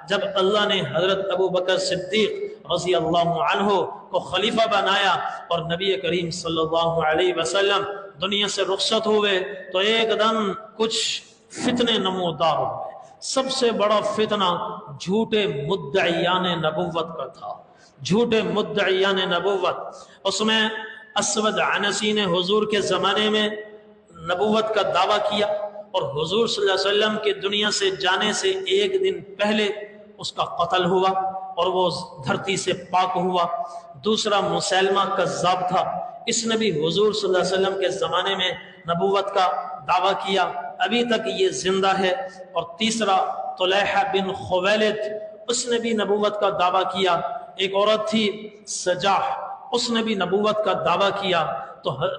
جب اللہ نے حضرت ابو بکر صدیق رضی اللہ عنہ کو خلیفہ بنایا اور نبی کریم صلی اللہ علیہ وسلم دنیا سے رخصت ہوئے تو ایک دم کچھ فتنے نمودار ہوئے۔ سب سے بڑا فتنہ جھوٹے مدعیان نبوت کا تھا، جھوٹے مدعیان نبوت۔ اس میں اسود عنسی نے حضور کے زمانے میں نبوت کا دعویٰ کیا اور حضور صلی اللہ علیہ وسلم کے دنیا سے جانے سے ایک دن پہلے اس کا قتل ہوا اور وہ دھرتی سے پاک ہوا۔ دوسرا مسیلمہ کذاب تھا، اس نے بھی حضور صلی اللہ علیہ وسلم کے زمانے میں نبوت کا دعویٰ کیا، ابھی تک یہ زندہ ہے۔ اور تیسرا طلحہ بن خویلد، اس نے بھی نبوت کا دعویٰ کیا۔ ایک عورت تھی سجاح، اس نے بھی نبوت کا دعویٰ کیا۔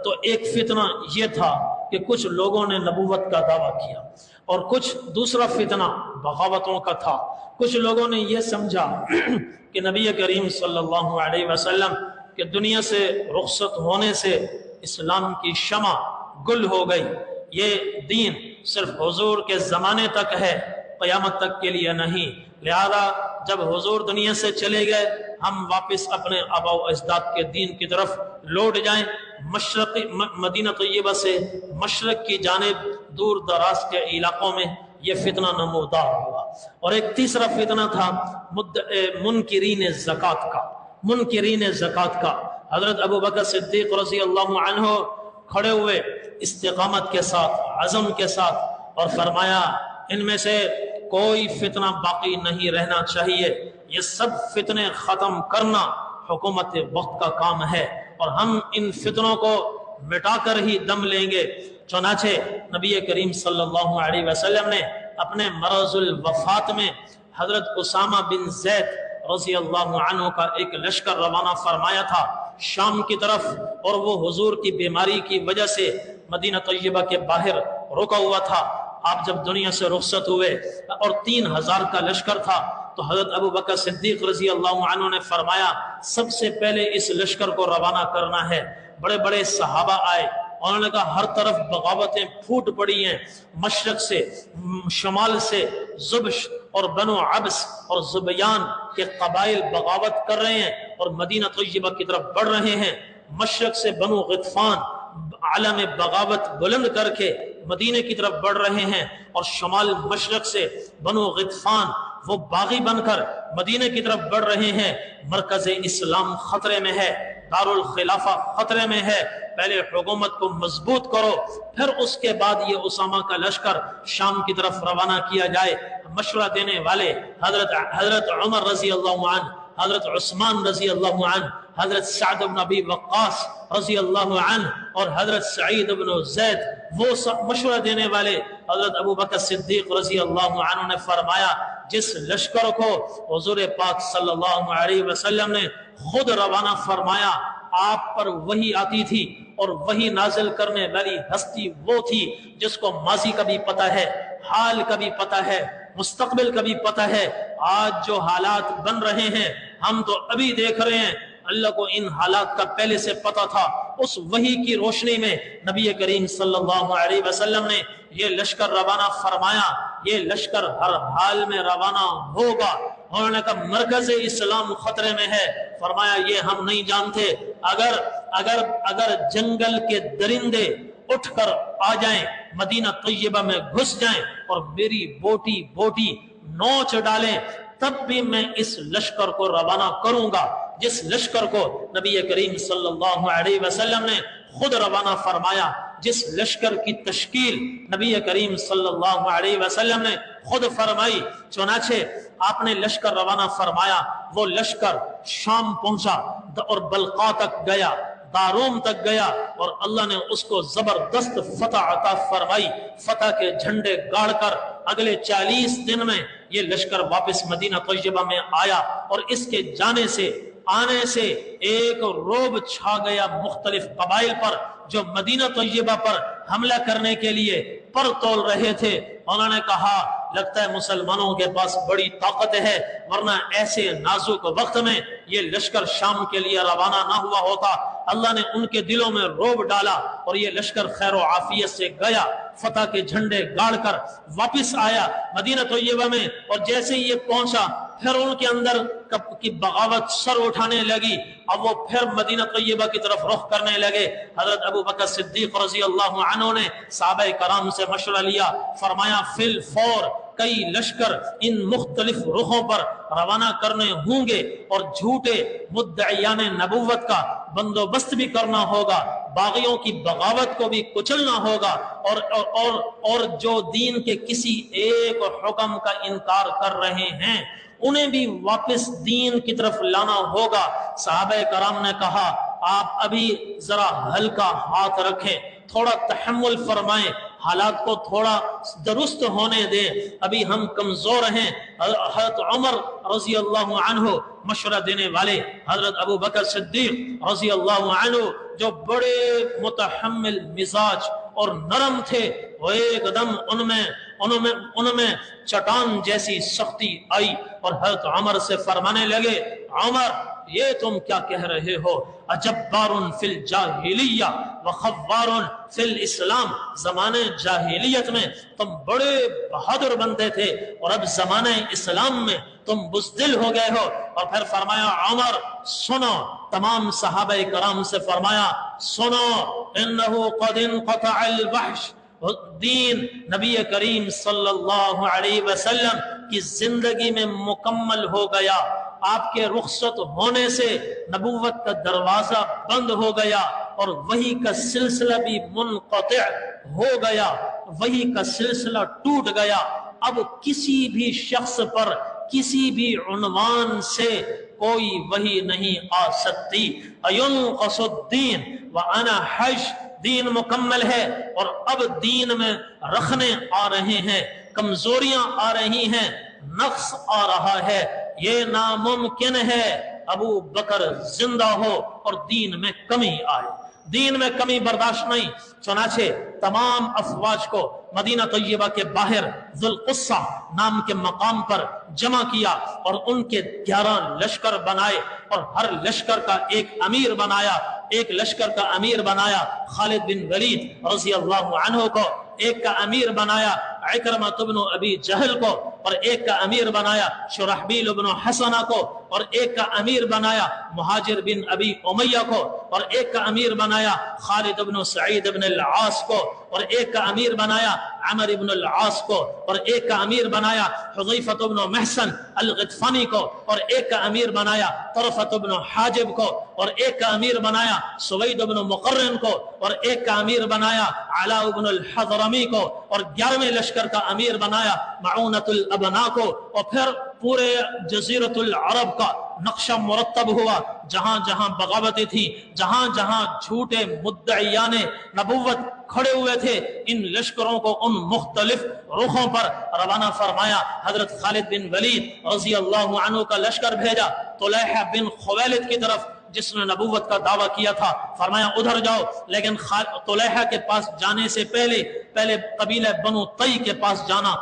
تو ایک فتنہ یہ تھا کہ کچھ لوگوں نے نبوت کا دعویٰ کیا، اور کچھ دوسرا فتنہ بغاوتوں کا تھا۔ کچھ لوگوں نے یہ سمجھا کہ نبی کریم صلی اللہ علیہ وسلم کہ دنیا سے رخصت ہونے سے اسلام کی شمع گل ہو گئی، یہ دین صرف حضور کے زمانے تک ہے، قیامت تک کے لیے نہیں، لہذا جب حضور دنیا سے چلے گئے ہم واپس اپنے آباء و اجداد کے دین کی طرف لوٹ جائیں۔ مشرقی مدینہ طیبہ سے مشرق کی جانب دور دراز کے علاقوں میں یہ فتنہ نمودار ہوا۔ اور ایک تیسرا فتنہ تھا منکرین زکوٰۃ کا، منکرین زکوٰۃ کا۔ حضرت ابو بکر صدیق رضی اللہ عنہ کھڑے ہوئے استقامت کے ساتھ، عزم کے ساتھ، اور فرمایا ان میں سے کوئی فتنہ باقی نہیں رہنا چاہیے، یہ سب فتنے ختم کرنا حکومت وقت کا کام ہے اور ہم ان فتنوں کو مٹا کر ہی دم لیں گے۔ چنانچہ نبی کریم صلی اللہ علیہ وسلم نے اپنے مرض الوفات میں حضرت اسامہ بن زید رضی اللہ عنہ کا ایک لشکر روانہ فرمایا تھا شام کی طرف، اور وہ حضور کی بیماری کی وجہ سے مدینہ طیبہ کے باہر رکا ہوا تھا۔ آپ جب دنیا سے رخصت ہوئے اور 3000 کا لشکر تھا تو حضرت ابو بکر صدیق رضی اللہ عنہ نے فرمایا سب سے پہلے اس لشکر کو روانہ کرنا ہے۔ بڑے بڑے صحابہ آئے، انہوں نے کہا ہر طرف بغاوتیں پھوٹ پڑی ہیں، مشرق سے، شمال سے زبش اور بنو عبس اور زبیان کے قبائل بغاوت کر رہے ہیں اور مدینہ طیبہ کی طرف بڑھ رہے ہیں۔ مشرق سے بنو غطفان علم بغاوت بلند کر کے مدینے کی طرف بڑھ رہے ہیں، اور شمال مشرق سے بنو غطفان وہ باغی بن کر مدینے کی طرف بڑھ رہے ہیں۔ مرکز اسلام خطرے میں ہے، دارالخلافہ خطرے میں ہے، پہلے حکومت کو مضبوط کرو، پھر اس کے بعد یہ اسامہ کا لشکر شام کی طرف روانہ کیا جائے۔ مشورہ دینے والے حضرت عمر رضی اللہ عنہ، حضرت عثمان رضی اللہ عنہ، حضرت سعد بن ابی وقاص رضی اللہ عنہ اور حضرت سعید بن زید، وہ سب مشورہ دینے والے حضرت ابو بکر صدیق رضی اللہ عنہ نے فرمایا جس لشکر کو حضور پاک صلی اللہ علیہ وسلم نے خود روانہ فرمایا، آپ پر وحی آتی تھی اور وحی نازل کرنے والی ہستی وہ تھی جس کو ماضی کا بھی پتہ ہے، حال کا بھی پتہ ہے، مستقبل کا بھی پتہ ہے۔ آج جو حالات بن رہے ہیں ہم تو ابھی دیکھ رہے ہیں، اللہ کو ان حالات کا پہلے سے پتہ تھا۔ اس وحی کی روشنی میں نبی کریم صلی اللہ علیہ وسلم نے یہ لشکر روانہ فرمایا، یہ لشکر ہر حال میں روانہ ہوگا۔ انہوں نے کہا مرکز اسلام خطرے میں ہے، فرمایا یہ ہم نہیں جانتے، اگر جنگل کے درندے اٹھ کر آ جائیں، مدینہ طیبہ میں گھس جائیں اور میری بوٹی بوٹی نوچ ڈالیں، تب بھی میں اس لشکر کو روانہ کروں گا، جس لشکر کو نبی کریم صلی اللہ علیہ وسلم نے خود روانہ فرمایا، جس لشکر کی تشکیل نبی کریم صلی اللہ علیہ وسلم نے خود فرمائی۔ چنانچہ آپ نے لشکر روانہ فرمایا، وہ لشکر شام پہنچا اور بلقا تک گیا، داروم تک گیا، اور اللہ نے اس کو زبردست فتح عطا فرمائی۔ فتح کے جھنڈے گاڑ کر اگلے 40 دن میں یہ لشکر واپس مدینہ طیبہ میں آیا، اور اس کے جانے سے آنے سے ایک روب چھا گیا مختلف قبائل پر جو مدینہ طیبہ پر حملہ کرنے کے لیے پر تول رہے تھے۔ انہوں نے کہا لگتا ہے مسلمانوں کے پاس بڑی طاقت ہے، ورنہ ایسے نازک وقت میں یہ لشکر شام کے لیے روانہ نہ ہوا ہوتا۔ اللہ نے ان کے دلوں میں روب ڈالا اور یہ لشکر خیر و عافیت سے گیا، فتح کے جھنڈے گاڑ کر واپس آیا مدینہ طیبہ میں، اور جیسے ہی یہ پہنچا پھر ان کے اندر کی بغاوت سر اٹھانے لگی، اب وہ پھر مدینہ طیبہ کی طرف رخ کرنے لگے۔ حضرت ابو بکر صدیق رضی اللہ عنہ نے صحابہ کرام سے مشورہ لیا، فرمایا فی الفور کئی لشکر ان مختلف رخوں پر روانہ کرنے ہوں گے اور جھوٹے مدعیان نبوت کا بندوبست بھی کرنا ہوگا، باغیوں کی بغاوت کو بھی کچلنا ہوگا، اور جو دین کے کسی ایک حکم کا انکار کر رہے ہیں انہیں بھی واپس دین کی طرف لانا ہوگا۔ صحابہ کرام نے کہا آپ ابھی ذرا ہلکا ہاتھ رکھیں، تھوڑا تحمل فرمائیں، حالات کو تھوڑا درست ہونے دیں، ابھی ہم کمزور ہیں۔ حضرت عمر رضی اللہ عنہ مشورہ دینے والے، حضرت ابو بکر صدیق رضی اللہ عنہ جو بڑے متحمل مزاج اور نرم تھے، وہ ایک دم ان میں چٹان جیسی سختی آئی اور حضرت عمر سے فرمانے لگے عمر یہ تم کیا کہہ رہے ہو؟ اجبار فی الجاہلیہ وخوار فی الاسلام، زمانے جاہلیت میں تم بڑے بہادر بندے تھے اور اب زمانے اسلام میں تم بزدل ہو گئے ہو۔ اور پھر فرمایا عمر سنو، تمام صحابہ کرام سے فرمایا سنو انہو قد انقطع الوحش، دین نبی کریم صلی اللہ علیہ وسلم کی زندگی میں مکمل ہو گیا، آپ کے رخصت ہونے سے نبوت کا دروازہ بند ہو گیا اور وحی کا سلسلہ بھی منقطع ہو گیا، وحی کا سلسلہ ٹوٹ گیا۔ اب کسی بھی شخص پر کسی بھی عنوان سے کوئی وحی نہیں آ سکتی۔ اَيُنْقَصُ الدِّينُ وَأَنَا حَجْ، دین مکمل ہے اور اب دین میں رکھنے آ رہے ہیں، کمزوریاں آ رہی ہیں، نقص آ رہا ہے، یہ ناممکن ہے ابو بکر زندہ ہو اور دین میں کمی آئے، دین میں کمی برداشت نہیں۔ چنانچہ تمام افواج کو مدینہ طیبہ کے باہر ذوالقصہ نام کے مقام پر جمع کیا اور ان کے 11 لشکر بنائے اور ہر لشکر کا ایک امیر بنایا۔ ایک لشکر کا امیر بنایا خالد بن ولید رضی اللہ عنہ کو، ایک کا امیر بنایا عکرمہ بن ابی جہل کو، اور ایک کا امیر بنایا شرحبیل بن حسنہ کو، اور ایک کا امیر بنایا مہاجر بن ابی امیہ کو، اور ایک کا امیر بنایا خالد بن سعید بن العاص کو، اور ایک کا امیر بنایا عمر بن العاص کو، اور ایک کا امیر بنایا حذیفہ بن محسن الغطفانی کو، اور ایک کا امیر بنایا طرفہ بن حاجب کو، اور ایک کا امیر بنایا سوید بن مقرن کو، اور ایک کا امیر بنایا علاء بن الحضرمی کو، اور 11ویں لشکر کا امیر بنایا معونۃ الابناء کو۔ اور پھر پورے جزیرۃ العرب کا نقشہ مرتب ہوا، جہاں جہاں بغاوتیں تھیں، جہاں جہاں جھوٹے مدعیان نبوت کھڑے ہوئے تھے، ان لشکروں کو ان مختلف رخوں پر روانہ فرمایا۔ حضرت خالد بن ولید رضی اللہ عنہ کا لشکر بھیجا طلحہ بن خویلد کی طرف، جس نے نبوت کا دعویٰ کیا تھا، فرمایا ادھر جاؤ، لیکن طلحہ کے پاس جانے سے پہلے قبیلہ بنو طی کے پاس جانا،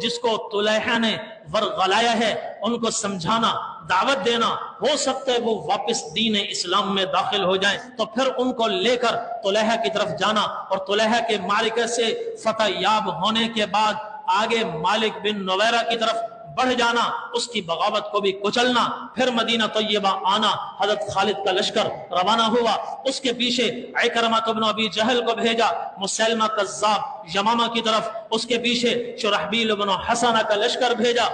جس کو طلحہ نے ورغلایا ہے، ان کو سمجھانا، دعوت دینا، ہو سکتا ہے وہ واپس دین اسلام میں داخل ہو جائیں، تو پھر ان کو لے کر طلحہ کی طرف جانا، اور طلحہ کے معرکہ سے فتح یاب ہونے کے بعد آگے مالک بن نویرہ کی طرف بڑھ جانا، اس کی بغاوت کو بھی کچلنا، پھر مدینہ طیبہ آنا۔ حضرت خالد کا لشکر روانہ ہوا، اس کے پیچھے عکرمہ بن ابی جہل کو بھیجا مسیلمہ کذاب یمامہ کی طرف، اس کے پیچھے شرحبیل بن حسنہ کا لشکر بھیجا،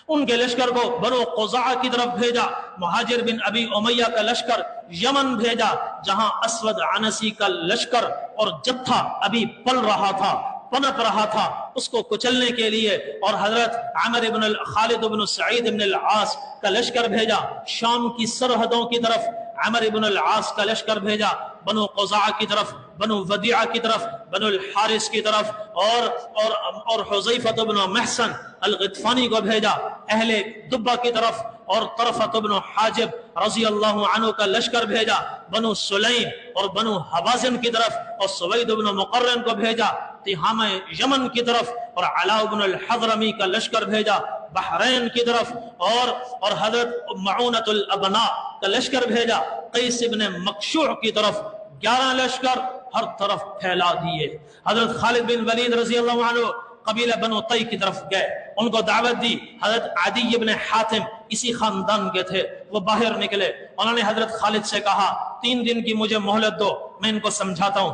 ان کے لشکر کو بنو قزاعہ کی طرف بھیجا، مہاجر بن ابی امیہ کا لشکر یمن بھیجا، جہاں اسود عنسی کا لشکر اور جتھا ابھی پل رہا تھا، پنپ رہا تھا، اس کو کچلنے کے لیے، اور حضرت عمر بن خالد بن سعید بن العاص کا لشکر بھیجا، شام کی سرحدوں کی طرف عمر بن العاص کا لشکر بھیجا، بنو قزاعہ کی طرف، بنو ودیعہ کی طرف، بنو الحارث کی طرف، اور حذیفہ بن محسن الغطفانی کو بھیجا اہل دبہ کی طرف، اور طرفہ بن حاجب رضی اللہ عنہ کا لشکر بھیجا بنو سلیم اور بنو حوازن کی طرف، اور سوید بن مقرن کو بھیجا تہامہ یمن کی طرف، اور علاء بن الحضرمی کا لشکر بھیجا بحرین کی طرف، اور حضرت معونۃ الابناء کا لشکر بھیجا قیس ابن مکشوع کی طرف 11 لشکر ہر طرف پھیلا دیے۔ حضرت خالد بن ولید رضی اللہ عنہ قبیلہ بنو طی کی طرف گئے، ان کو دعوت دی۔ حضرت عدی بن حاتم اسی خاندان کے تھے، وہ باہر نکلے، انہوں نے حضرت خالد سے کہا 3 دن کی مجھے مہلت دو، میں ان کو سمجھاتا ہوں۔